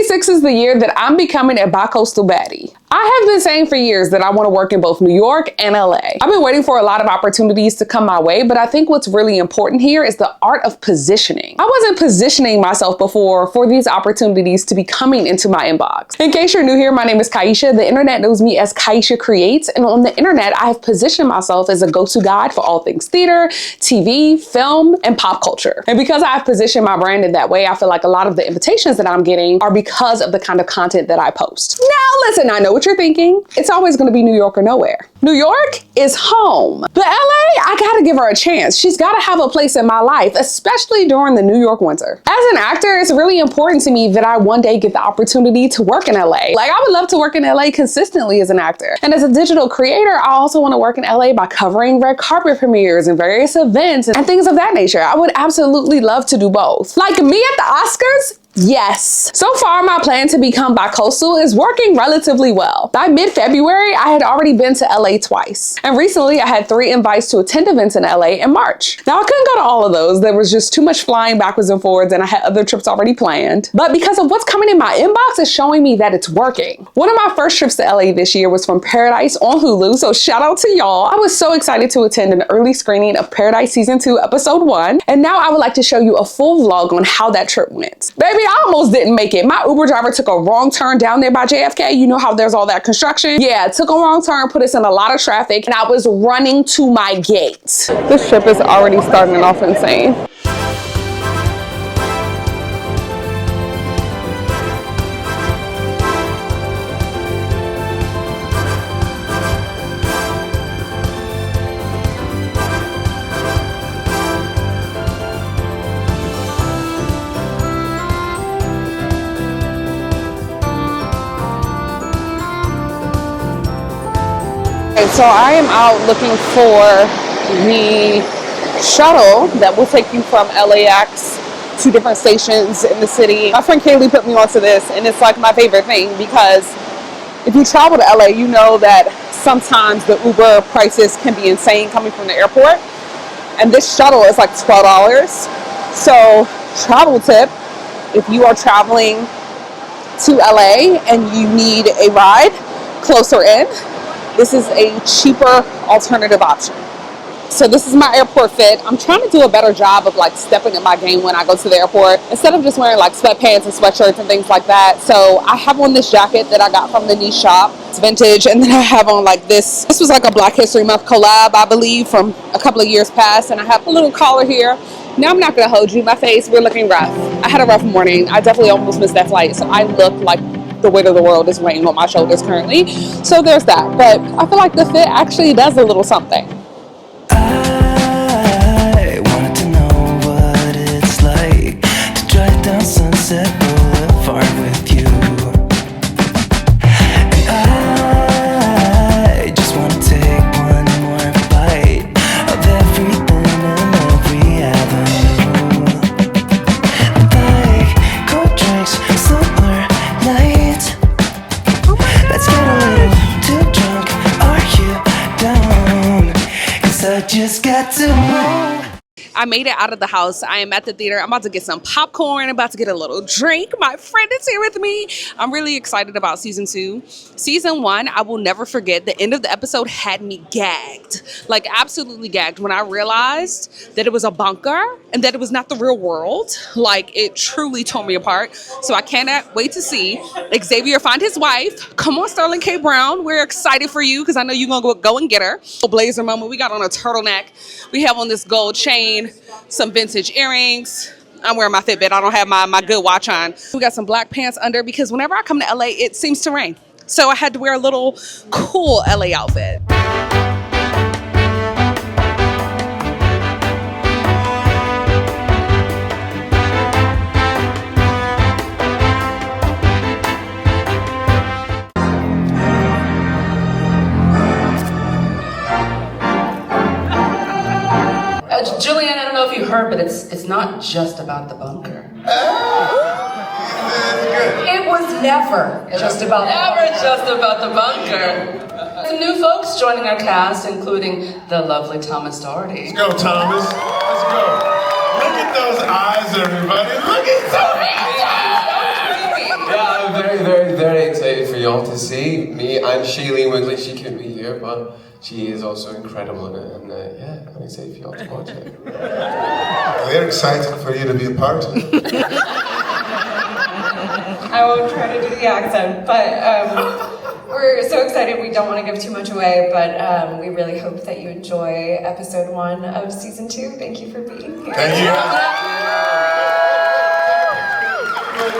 2026 is the year that I'm becoming a bicoastal baddie. I have been saying for years that I want to work in both New York and LA. I've been waiting for a lot of opportunities to come my way, but I think what's really important here is the art of positioning. I wasn't positioning myself before for these opportunities to be coming into my inbox. In case you're new here, my name is Kaisha. The internet knows me as Kaisha Creates, and on the internet, I have positioned myself as a go-to guide for all things theater, TV, film, and pop culture. And because I have positioned my brand in that way, I feel like a lot of the invitations that I'm getting are because of the kind of content that I post. Now, listen, I know what you're thinking. It's always going to be New York or nowhere. New York is home. But LA, I gotta give her a chance. She's gotta have a place in my life, especially during the New York winter. As an actor, it's really important to me that I one day get the opportunity to work in LA. Like, I would love to work in LA consistently as an actor. And as a digital creator, I also want to work in LA by covering red carpet premieres and various events and things of that nature. I would absolutely love to do both. Like me at the Oscars? Yes. So far, my plan to become bicoastal is working relatively well. By mid-February, I had already been to LA twice. And recently, I had 3 invites to attend events in LA in March. Now, I couldn't go to all of those. There was just too much flying backwards and forwards, and I had other trips already planned. But because of what's coming in my inbox, it's showing me that it's working. One of my first trips to LA this year was from Paradise on Hulu, so shout out to y'all. I was so excited to attend an early screening of Paradise Season 2, Episode 1. And now I would like to show you a full vlog on how that trip went. Baby, I almost didn't make it. My Uber driver took a wrong turn down there by JFK. You know how there's all that construction? Yeah, took a wrong turn, put us in a lot of traffic, and I was running to my gate. This trip is already starting off insane. So I am out looking for the shuttle that will take you from LAX to different stations in the city. My friend Kaylee put me onto this, and it's like my favorite thing because if you travel to LA, you know that sometimes the Uber prices can be insane coming from the airport. And this shuttle is like $12. So travel tip, if you are traveling to LA and you need a ride closer in, this is a cheaper alternative option. So this is my airport fit. I'm trying to do a better job of like stepping up my game when I go to the airport instead of just wearing like sweatpants and sweatshirts and things like that. So I have on this jacket that I got from the niche shop. It's vintage. And then I have on like this was like a Black History Month collab, I believe, from a couple of years past. And I have a little collar here. Now I'm not gonna hold you. My face, we're looking rough. I had a rough morning. I definitely almost missed that flight. So I look like the weight of the world is weighing on my shoulders currently. So there's that. But I feel like the fit actually does a little something. I wanted to know what it's like to drive down Sunset Boulevard with you. And I just want to take one more bite of everything and every avenue. Like cold drinks, summer nights. Let's get a little too drunk, are you down? 'Cause I just got to move. I made it out of the house. I am at the theater. I'm about to get some popcorn, about to get a little drink. My friend is here with me. I'm really excited about season 2. Season 1, I will never forget. The end of the episode had me gagged, like absolutely gagged, when I realized that it was a bunker and that it was not the real world. Like, it truly tore me apart. So I cannot wait to see Xavier find his wife. Come on, Sterling K. Brown. We're excited for you because I know you're going to go and get her. Blazer moment. We got on a turtleneck. We have on this gold chain, some vintage earrings. I'm wearing my Fitbit. I don't have my good watch on. We got some black pants under because whenever I come to LA, it seems to rain. So I had to wear a little cool LA outfit. Julianne, I don't know if you heard, but it's not just about the bunker. It was never just about the bunker. Some new folks joining our cast, including the lovely Thomas Doherty. Let's go, Thomas. Let's go. Look at those eyes, everybody. Look at Thomas. Yeah, very, very, very excited for y'all to see me and Shailene Wigley. She couldn't be here, but she is also incredible in it, and yeah, I'm excited for y'all to watch it. We're excited for you to be a part of it. I won't try to do the accent, but we're so excited. We don't want to give too much away, but we really hope that you enjoy episode 1 of season 2. Thank you for being here. Thank you.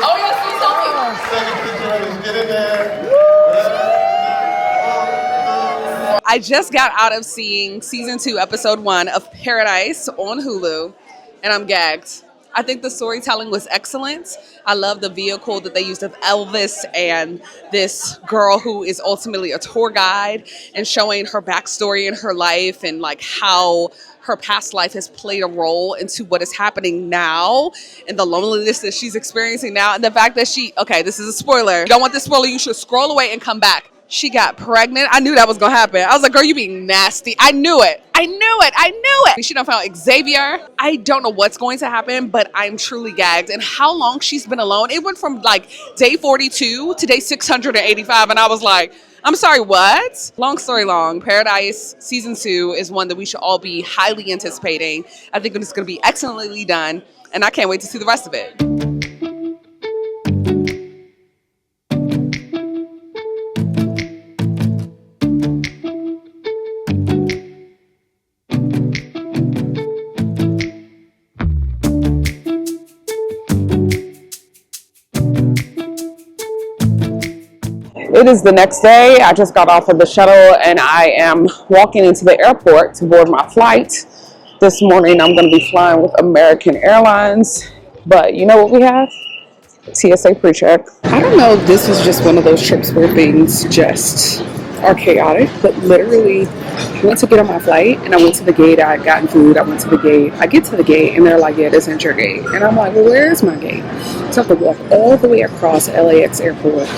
Oh, yes, please tell me. Second picture, get in there. I just got out of seeing season 2, episode 1 of Paradise on Hulu, and I'm gagged. I think the storytelling was excellent. I love the vehicle that they used of Elvis and this girl who is ultimately a tour guide, and showing her backstory in her life and like how her past life has played a role into what is happening now and the loneliness that she's experiencing now. And the fact that okay, this is a spoiler. If you don't want this spoiler, you should scroll away and come back. She got pregnant. I knew that was going to happen. I was like, girl, you being nasty. I knew it. She done found Xavier. I don't know what's going to happen, but I'm truly gagged. And how long she's been alone. It went from like day 42 to day 685. And I was like, I'm sorry, what? Long story long, Paradise season 2 is one that we should all be highly anticipating. I think it's going to be excellently done. And I can't wait to see the rest of it. It is the next day. I just got off of the shuttle and I am walking into the airport to board my flight. This morning I'm going to be flying with American Airlines, but you know what we have? TSA pre-check. I don't know if this is just one of those trips where things just are chaotic, but literally I went to get on my flight and I went to the gate. I had gotten food. I went to the gate. I get to the gate and they're like, yeah, this isn't your gate. And I'm like, well, where is my gate? So I have to walk all the way across LAX airport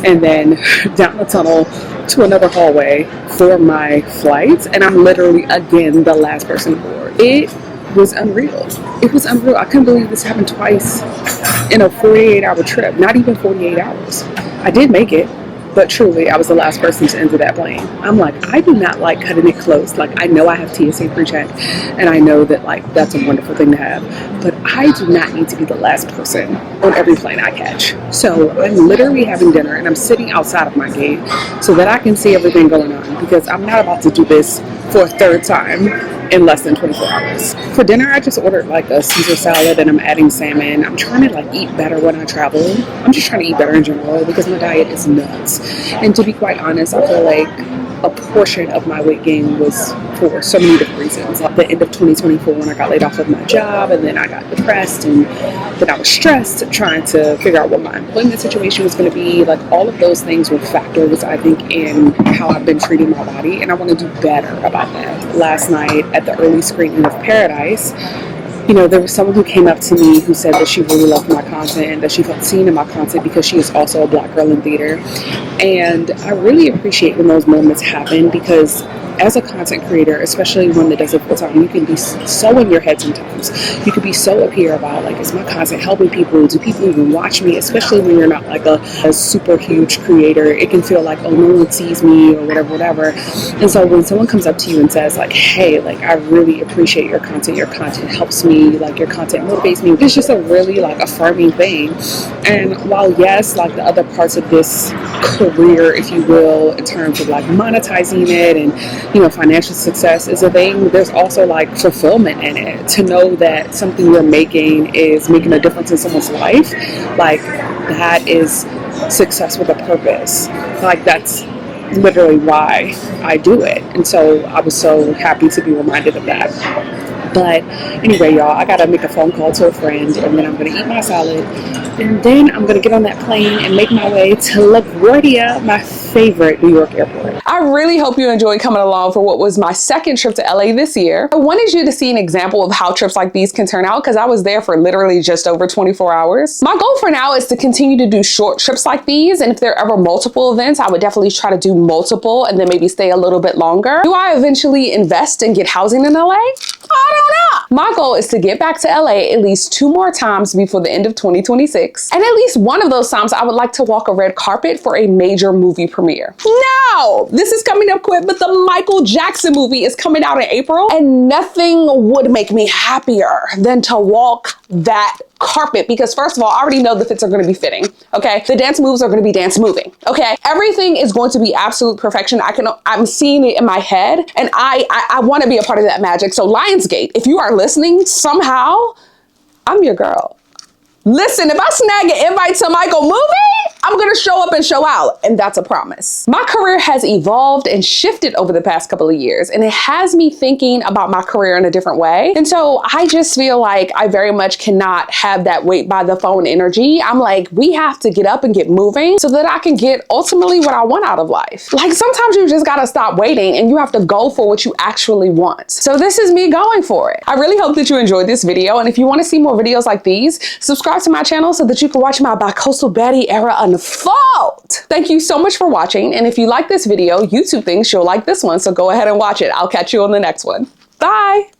and then down the tunnel to another hallway for my flight. And I'm literally, again, the last person aboard. It was unreal. It was unreal. I couldn't believe this happened twice in a 48-hour trip. Not even 48 hours. I did make it. But truly, I was the last person to enter that plane. I'm like, I do not like cutting it close. Like, I know I have TSA pre-check, and I know that, like, that's a wonderful thing to have. But I do not need to be the last person on every plane I catch. So I'm literally having dinner, and I'm sitting outside of my gate so that I can see everything going on. Because I'm not about to do this for a third time in less than 24 hours. For dinner, I just ordered, like, a Caesar salad, and I'm adding salmon. I'm trying to, like, eat better when I travel. I'm just trying to eat better in general because my diet is nuts. And to be quite honest, I feel like a portion of my weight gain was for so many different reasons. Like the end of 2024 when I got laid off of my job, and then I got depressed, and then I was stressed trying to figure out what my employment situation was going to be. Like all of those things were factors, I think, in how I've been treating my body, and I want to do better about that. Last night at the early screening of Paradise, you know, there was someone who came up to me who said that she really loved my content and that she felt seen in my content because she is also a Black girl in theater. And I really appreciate when those moments happen because as a content creator, especially one that does it full time, you can be so in your head sometimes. You can be so up here about, like, is my content helping people? Do people even watch me? Especially when you're not like a super huge creator. It can feel like, oh, no one sees me or whatever. And so when someone comes up to you and says, like, hey, like, I really appreciate your content helps me, like, your content motivates me, it's just a really, like, affirming thing. And while, yes, like, the other parts of this career, if you will, in terms of, like, monetizing it and, you know, financial success is a thing, there's also, like, fulfillment in it. To know that something you're making is making a difference in someone's life, like, that is success with a purpose. Like, that's literally why I do it. And so I was so happy to be reminded of that. But anyway, y'all, I gotta make a phone call to a friend, and then I'm gonna eat my salad, and then I'm gonna get on that plane and make my way to LaGuardia, my favorite New York airport. I I really hope you enjoyed coming along for what was my second trip to LA this year. I wanted you to see an example of how trips like these can turn out because I was there for literally just over 24 hours. My goal for now is to continue to do short trips like these, and if there are ever multiple events, I would definitely try to do multiple and then maybe stay a little bit longer. Do I eventually invest and get housing in LA? I don't know. My goal is to get back to LA at least 2 more times before the end of 2026. And at least one of those times I would like to walk a red carpet for a major movie premiere. Now, this is coming up quick, but the Michael Jackson movie is coming out in April, and nothing would make me happier than to walk that carpet because first of all, I already know the fits are going to be fitting. Okay. The dance moves are going to be dance moving. Okay. Everything is going to be absolute perfection. I'm seeing it in my head and I want to be a part of that magic. So Lionsgate, if you are listening somehow, I'm your girl. Listen, if I snag an invite to Michael movie, I'm gonna show up and show out, and that's a promise. My career has evolved and shifted over the past couple of years, and it has me thinking about my career in a different way. And so I just feel like I very much cannot have that wait by the phone energy. I'm like, we have to get up and get moving so that I can get ultimately what I want out of life. Like sometimes you just gotta stop waiting and you have to go for what you actually want. So this is me going for it. I really hope that you enjoyed this video, and if you want to see more videos like these, subscribe to my channel so that you can watch my Bicoastal baddie era unfold. Thank you so much for watching, and if you like this video, YouTube thinks you'll like this one, so go ahead and watch it. I'll catch you on the next one. Bye!